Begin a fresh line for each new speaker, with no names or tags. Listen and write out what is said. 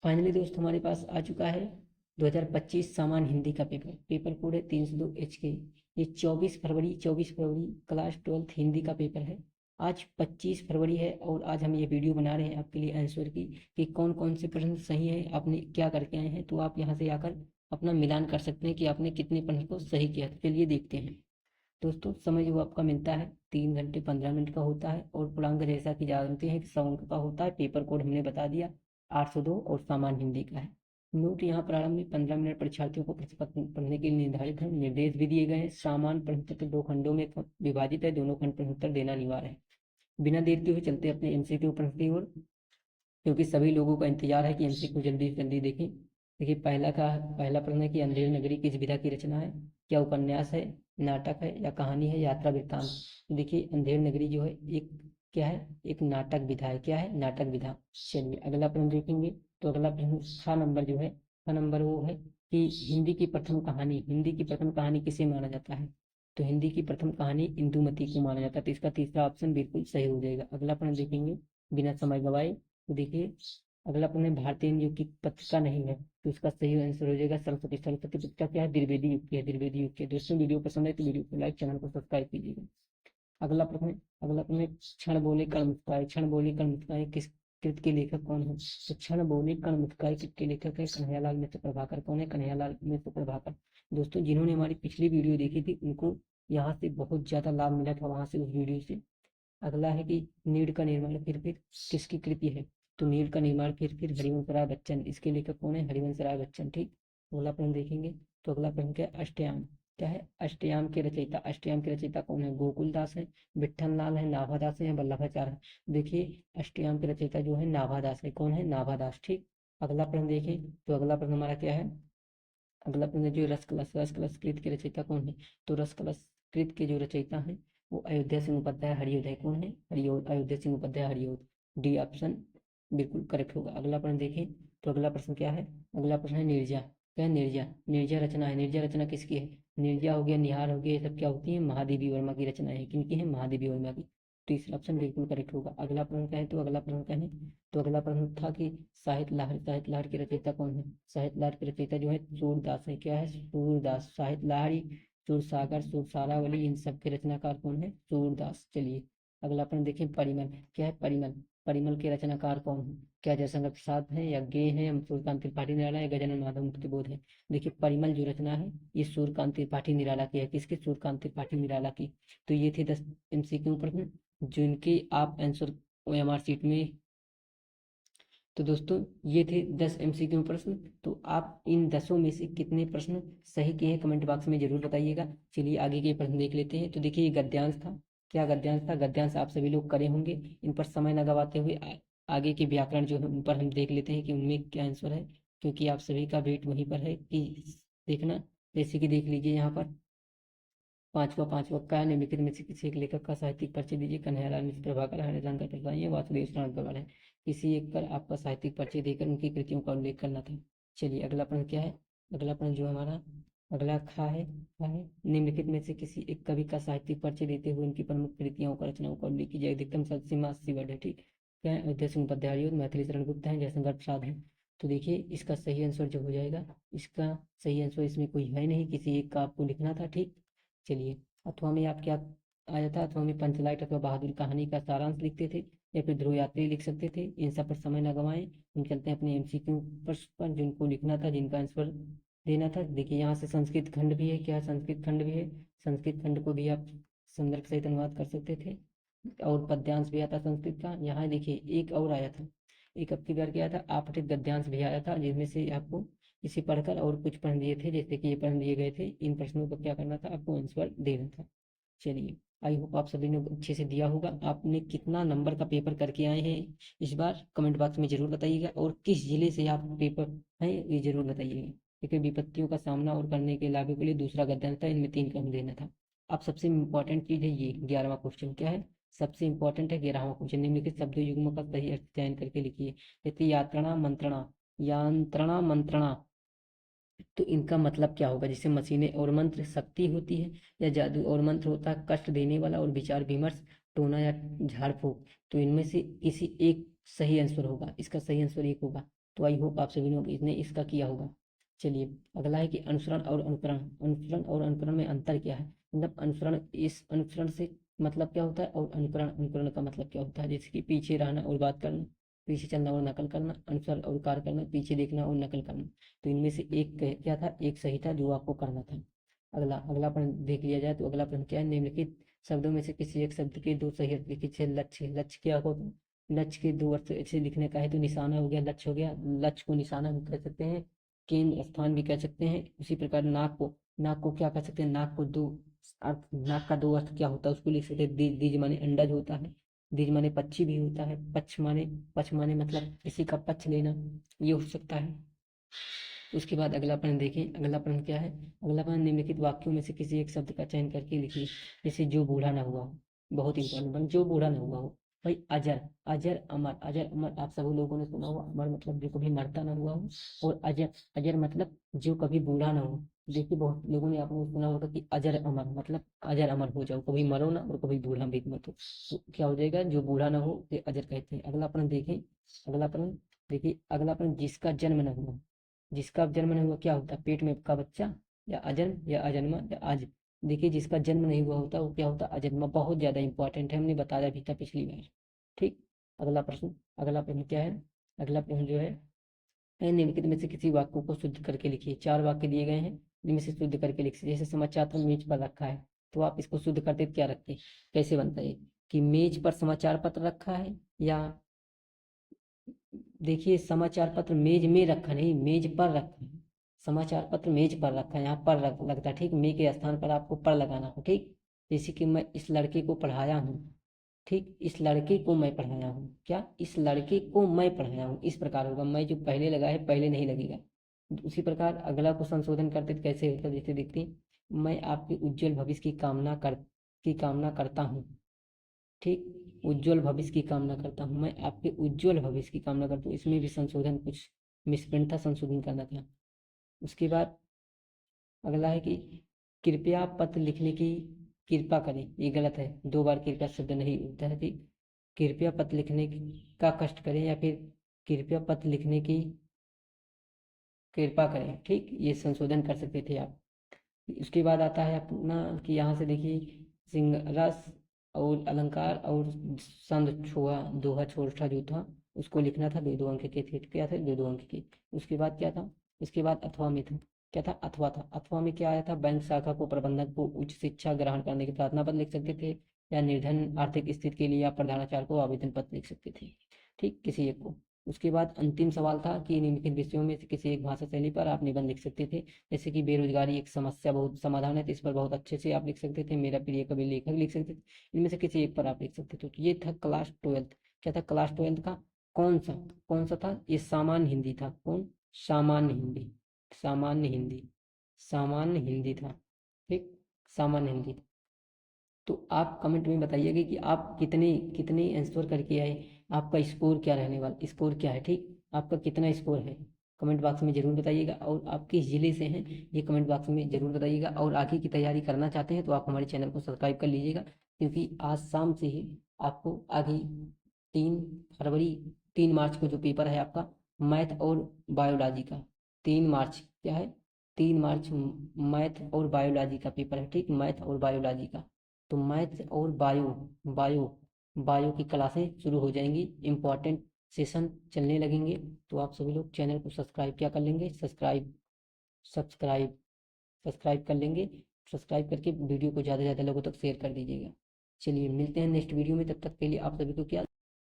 Finally दोस्त हमारे पास आ चुका है 2025 सामान्य हिंदी का पेपर कोड है 302 HK। ये 24 फरवरी क्लास 12th हिंदी का पेपर है। आज 25 फरवरी है और आज हम ये वीडियो बना रहे हैं आपके लिए आंसर की कि कौन कौन से प्रश्न सही है, आपने क्या करके आए हैं। तो आप यहाँ से आकर अपना मिलान कर सकते हैं कि आपने कितने प्रश्न को सही किया। तो चलिए देखते हैं दोस्तों। समय जो आपका मिलता है 3 घंटे 15 मिनट का होता है और पूर्णांक जैसा कि जानते हैं कि 100 अंक का होता है। पेपर कोड हमने बता दिया 802 और सामान्य हिंदी का है। नोट यहाँ प्रारंभ में 15 मिनट परीक्षार्थियों को प्रश्न पत्र पढ़ने के लिए निर्धारित है। निर्देश भी दिए गए हैं। सामान्य प्रश्न पत्र 2 खंडों में विभाजित है। दोनों खंड प्रश्न उत्तर देना अनिवार्य है। बिना देर के हुए चलते हैं अपने MCQ प्रश्न की ओर, क्योंकि सभी लोगों का इंतजार है कि MCQ जल्दी से जल्दी देखें। देखिए पहला प्रश्न है कि अंधेर नगरी किस विधा की रचना है। क्या उपन्यास है, नाटक है या कहानी है, यात्रा वृत्तांत। तो देखिए अंधेर नगरी जो है एक क्या है, एक नाटक विधा है। क्या है, नाटक विधा। चलिए अगला प्रश्न देखेंगे। तो अगला प्रश्न 6 नंबर जो है, 6 नंबर वो है कि हिंदी की प्रथम कहानी किसे माना जाता है। तो हिंदी की प्रथम कहानी इंदुमती को माना जाता है। तो इसका तीसरा ऑप्शन बिल्कुल सही हो जाएगा। अगला प्रश्न देखेंगे बिना समय गवाए। तो देखिए अगला प्रश्न है भारतीय युग की पत्रिका नहीं है। तो इसका सही आंसर हो जाएगा सरस्वती। सरस्वती पत्रिका क्या है, द्विवेदी युग की है। द्विवेदी युग की है। दोस्तों वीडियो पसंद है तो वीडियो को लाइक, चैनल को सब्सक्राइब कीजिएगा। अगला प्रश्न है क्षण बोले कण मुस्काए। क्षण बोले कण मुस्काए किस कृत के लेखक कौन है। तो क्षण बोले कण मुस्काए कृत के लेखक है कन्हैयालाल मिश्र प्रभाकर। कौन है, कन्हैयालाल मिश्र प्रभाकर। दोस्तों जिन्होंने हमारी पिछली वीडियो देखी थी उनको यहाँ से बहुत ज्यादा लाभ मिला था, वहां से उस वीडियो से। अगला है कि नीड़ का निर्माण फिर किसकी कृति है। तो नीड़ का निर्माण फिर हरिवंश राय बच्चन। इसके लेखक कौन है, हरिवंश राय बच्चन। ठीक। अगला प्रश्न देखेंगे। तो अगला प्रश्न क्या है, अष्टयाम। क्या है, अष्टयाम के रचयिता कौन है, गोकुल दास है, विट्ठल लाल है, नाभादास है या वल्लभाचार्य है। देखिए अष्टयाम के रचयिता जो है नाभादास है। कौन है, नाभादास। ठीक। अगला प्रश्न देखें। तो अगला प्रश्न हमारा क्या है, अगला प्रश्न जो रसकलश कृत के रचयिता कौन है। तो रसकलश कृत के जो रचयिता है वो अयोध्या सिंह उपाध्याय हरियोध है। कौन है, हरियोध, अयोध्या सिंह उपाध्याय हरियोध। डी ऑप्शन बिल्कुल करेक्ट होगा। अगला प्रश्न देखें। तो अगला प्रश्न क्या है, अगला प्रश्न है निर्जा। क्या है, निर्जा। निर्जा रचना है। निर्जा रचना किसकी है, निर्जा हो गया, निहार हो गया, ये सब क्या होती है, महादेवी वर्मा की रचना है। किनकी है, महादेवी वर्मा की। तीसरा ऑप्शन बिल्कुल करेक्ट होगा। अगला प्रश्न क्या है, तो अगला प्रश्न क्या है, तो अगला प्रश्न था कि साहित्य लहर के रचयिता कौन है। साहित्य लहर के रचयिता जो है सूरदास है। क्या है, सूरदास। साहित्य लहरी, सूरसागर, सूरसारावली, इन सब के रचनाकार कौन है, सूरदास। चलिए अगला प्रश्न देखें, परिमल। क्या है, परिमल। परिमल के रचनाकार कौन है। क्या जयशंकर प्रसाद है या गे है या सूर्यकांत त्रिपाठी निराला या गजानन माधव मुक्तिबोध है। देखिए परिमल जो रचना है ये सूर्यकांत त्रिपाठी निराला की है। किसकी, सूर्यकांत त्रिपाठी निराला की। तो ये थे 10 MCQ प्रश्न जिनकी आप आंसर OMR सीट में। तो दोस्तों ये थे 10 MCQ प्रश्न। तो आप इन 10 में से कितने प्रश्न सही किए हैं कमेंट बॉक्स में जरूर बताइएगा। चलिए आगे के प्रश्न देख लेते हैं। तो देखिए ये गद्यांश था। क्या गद्यांश था, गद्यांश आप सभी लोग करे होंगे। इन पर समय न गवाते हुए आगे के व्याकरण जो है उन पर हम देख लेते हैं कि उनमें क्या आंसर है, क्योंकि आप सभी का वेट वहीं पर है कि देखना। जैसे कि देख लीजिए यहाँ पर पांचवा पांचवा का निम्नलिखित में से किसी एक लेखक का साहित्यिक परिचय दीजिए। कन्हैयालाल मिश्र, प्रभाकर, हरिशंकर प्रसाद या वासुदेव शरण गवाल है। किसी एक पर आपका साहित्यिक परिचय देकर उनकी कृतियों का उल्लेख करना था। चलिए अगला प्रश्न क्या है, अगला प्रश्न जो हमारा अगला खा है निम्नलिखित में से किसी एक कवि का साहित्यिक परिचय देते हुए उनकी प्रमुख कृतियों का रचनाओं का उल्लेख कीजिए। अधिकतम शब्द सीमा 80 वर्ड है। ठीक। क्या है, अयोध्या सिंह उपाध्याय, मैथिली शरण गुप्त है, जयशंकर प्रसाद है। तो देखिए इसका सही आंसर जो हो जाएगा, इसका सही आंसर इसमें कोई है नहीं, किसी एक का आपको लिखना था। ठीक। चलिए अथवा में आप क्या आया था, अथवा में पंचलाइट अथवा बहादुर कहानी का सारांश लिखते थे या फिर ध्रुव यात्री लिख सकते थे। इन सब पर समय न गवाएं, हम चलते हैं अपने MCQ पर जिनको लिखना था, जिनका आंसर देना था। देखिए यहाँ से संस्कृत खंड भी है। क्या है, संस्कृत खंड भी है। संस्कृत खंड को भी आप संदर्भ सहित अनुवाद कर सकते थे और पद्यांश भी आता संस्कृत का। यहाँ देखिए एक और आया था, एक अब की बार क्या आया था, आपठित गद्यांश भी आया था, जिसमें से आपको इसे पढ़कर और कुछ प्रश्न दिए थे, जैसे कि ये प्रश्न दिए गए थे। इन प्रश्नों को क्या करना था, आपको आंसर देना था। चलिए आई होप आप सभी ने अच्छे से दिया होगा। आपने कितना नंबर का पेपर करके आए हैं इस बार कमेंट बॉक्स में जरूर बताइएगा, और किस जिले से आप पेपर हैं ये जरूर बताइएगा। क्योंकि विपत्तियों का सामना और करने के लाभों के लिए दूसरा गद्यांश था, इनमें 3 कम देना था। अब सबसे इम्पोर्टेंट चीज है ये 11वां क्वेश्चन। क्या है, सबसे इंपॉर्टेंट है 11वां क्वेश्चन। निम्नलिखित शब्द युग्म का सही अर्थ चयन करके लिखिए। जैसे यात्रणा मंत्रणा, यांत्रणा मंत्रणा, तो इनका मतलब क्या होगा। जैसे मशीनें और मंत्र शक्ति होती है, या जादू और मंत्र होता है कष्ट देने वाला और विचार विमर्श, टोना या झाड़ फूक। तो इनमें से किसी एक सही आंसर होगा, इसका सही आंसर एक होगा। तो आई होप आप सभी लोग इसने इसका किया होगा। चलिए अगला है कि अनुसरण और अनुकरण। अनुसरण और अनुकरण में अंतर क्या है? मतलब अनुसरण, इस अनुसरण से मतलब क्या होता है, और अनुकरण, अनुकरण का मतलब क्या होता है? जैसे कि पीछे रहना और बात करना, पीछे चलना और नकल करना, अनुसरण और कार्य करना, पीछे देखना और नकल करना। तो इनमें से एक क्या था, एक सही था जो आपको करना था। अगला अगला प्रश्न देख लिया जाए तो अगला प्रश्न क्या है, निम्नलिखित शब्दों में से किसी एक शब्द के दो सही अर्थ लिखित है। लक्ष्य, लक्ष्य क्या होता है? लक्ष्य के दो अर्थ ऐसे लिखने का है तो निशाना हो गया, लक्ष्य हो गया। लक्ष्य को निशाना भी कह सकते हैं, केंद्र स्थान भी कह सकते हैं। उसी प्रकार नाक को, नाक को क्या कह सकते हैं, नाक को दो अर्थ, नाक का दो अर्थ क्या होता है उसको लिख सकते हैं। द्विज माने अंडज होता है, द्विज माने पक्षी भी होता है, पक्ष माने मतलब किसी का पक्ष लेना, ये हो सकता है। उसके बाद अगला प्रश्न देखें, अगला प्रश्न क्या है? अगला प्रश्न, निम्नलिखित वाक्यों में से किसी एक शब्द का चयन करके लिखिए। जैसे जो बूढ़ा ना हुआ हो, बहुत इंपॉर्टेंट, जो बूढ़ा ना हुआ हो। भाई अजर, अजर अमर, अजर अमर आप सभी लोगों ने सुना होगा। अमर मतलब जो कभी मरता ना हुआ हो, और अजर, अजर मतलब जो कभी बूढ़ा ना हो। देखिए बहुत लोगों ने आपने सुना होगा कि अजर अमर मतलब अजर अमर हो जाओ, कभी मरो ना और कभी बूढ़ा भी मत हो। तो क्या हो जाएगा, जो बूढ़ा ना हो ये अजर कहते हैं। अगला प्रश्न देखें, अगला प्रश्न देखिए, अगला प्रश्न, जिसका जन्म न हुआ। जिसका जन्म नहीं हुआ क्या होता है, पेट में का बच्चा, या अजन्म या अजन्मा या आज। देखिए जिसका जन्म नहीं हुआ होता वो क्या होता है, अजन्मा। बहुत ज्यादा इंपॉर्टेंट है, हमने बताया भी था पिछली बार। ठीक। अगला प्रश्न, अगला प्रश्न क्या है? अगला प्रश्न जो है, निम्नलिखित में से किसी वाक्य को शुद्ध करके लिखिए। चार वाक्य दिए गए हैं, इनमें से शुद्ध करके लिखिए। जैसे समाचार पत्र मेज पर रखा है, तो आप इसको शुद्ध करते क्या रखते, कैसे बनता है कि मेज पर समाचार पत्र रखा है, या देखिए समाचार पत्र मेज में रखा नहीं, मेज पर रखा है। समाचार पत्र मेज पर रखा है, यहाँ पर लगता है। ठीक, मे के स्थान पर आपको पर लगाना हो। ठीक, जैसे कि मैं इस लड़के को पढ़ाया हूँ। ठीक, इस लड़के को मैं पढ़ाया हूँ, क्या, इस लड़के को मैं पढ़ाया हूँ, इस प्रकार होगा। मैं जो पहले लगा है पहले नहीं लगेगा। उसी प्रकार अगला को संशोधन करते तो कैसे होता, जैसे देखते, मैं आपके उज्जवल भविष्य की कामना करता हूँ। ठीक, उज्जवल भविष्य की कामना करता हूँ, मैं आपके उज्जवल भविष्य की कामना करता हूँ। इसमें भी संशोधन, कुछ मिसप्रिंट था, संशोधन करना था। उसके बाद अगला है कि कृपया पत्र लिखने की कृपा करें, ये गलत है, दो बार कृपया शब्द नहीं होता है। ठीक, कृपया पत्र लिखने का कष्ट करें, या फिर कृपया पत्र लिखने की कृपा करें। ठीक, ये संशोधन कर सकते थे आप। उसके बाद आता है अपना कि यहाँ से देखिए, सिंह रस और अलंकार और संध छुआ दोहा छोटा जो था उसको लिखना था, दो दो अंक के थे। क्या थे, दो दो अंक के। उसके बाद क्या था, इसके बाद अथवा में था, क्या था, अथवा था। अथवा में क्या आया था, बैंक शाखा को प्रबंधक को उच्च शिक्षा ग्रहण करने की प्रार्थना पत्र लिख सकते थे, या निर्धन आर्थिक स्थिति के लिए आप प्रधानाचार्य को आवेदन पत्र लिख सकते थे। ठीक, किसी एक को। उसके बाद अंतिम सवाल था कि निम्नलिखित विषयों में से किसी एक भाषा शैली पर आप निबंध लिख सकते थे। जैसे कि बेरोजगारी एक समस्या, बहुत समाधान है, तो इस पर बहुत अच्छे से आप लिख सकते थे। मेरा प्रिय कवि लेखक लिख सकते थे। इनमें से किसी एक पर आप लिख सकते थे। तो ये था क्लास ट्वेल्थ। क्या था, क्लास ट्वेल्थ का कौन सा, कौन सा था, ये सामान्य हिंदी था। कौन, सामान्य हिंदी, सामान्य हिंदी, सामान्य हिंदी था। ठीक, सामान्य हिंदी। तो आप कमेंट में बताइएगा कि आप कितने कितने आंसर करके आए, आपका स्कोर क्या रहने वाला, स्कोर क्या है। ठीक, आपका कितना स्कोर है, कमेंट बॉक्स में जरूर बताइएगा। और आप किस जिले से हैं ये कमेंट बॉक्स में जरूर बताइएगा। और आगे की तैयारी करना चाहते हैं तो आप हमारे चैनल को सब्सक्राइब कर लीजिएगा, क्योंकि आज शाम से ही आपको आगे 3 फरवरी, 3 मार्च को जो पेपर है आपका मैथ और बायोलॉजी का, 3 मार्च क्या है, 3 मार्च मैथ और बायोलॉजी का पेपर है। ठीक, मैथ और बायोलॉजी का। तो मैथ और बायो बायो की क्लासें शुरू हो जाएंगी, इम्पॉर्टेंट सेशन चलने लगेंगे। तो आप सभी लोग चैनल को सब्सक्राइब क्या कर लेंगे, सब्सक्राइब सब्सक्राइब कर लेंगे। सब्सक्राइब करके वीडियो को ज़्यादा से ज़्यादा लोगों तक शेयर कर दीजिएगा। चलिए मिलते हैं नेक्स्ट वीडियो में, तब तक के लिए आप सभी को क्या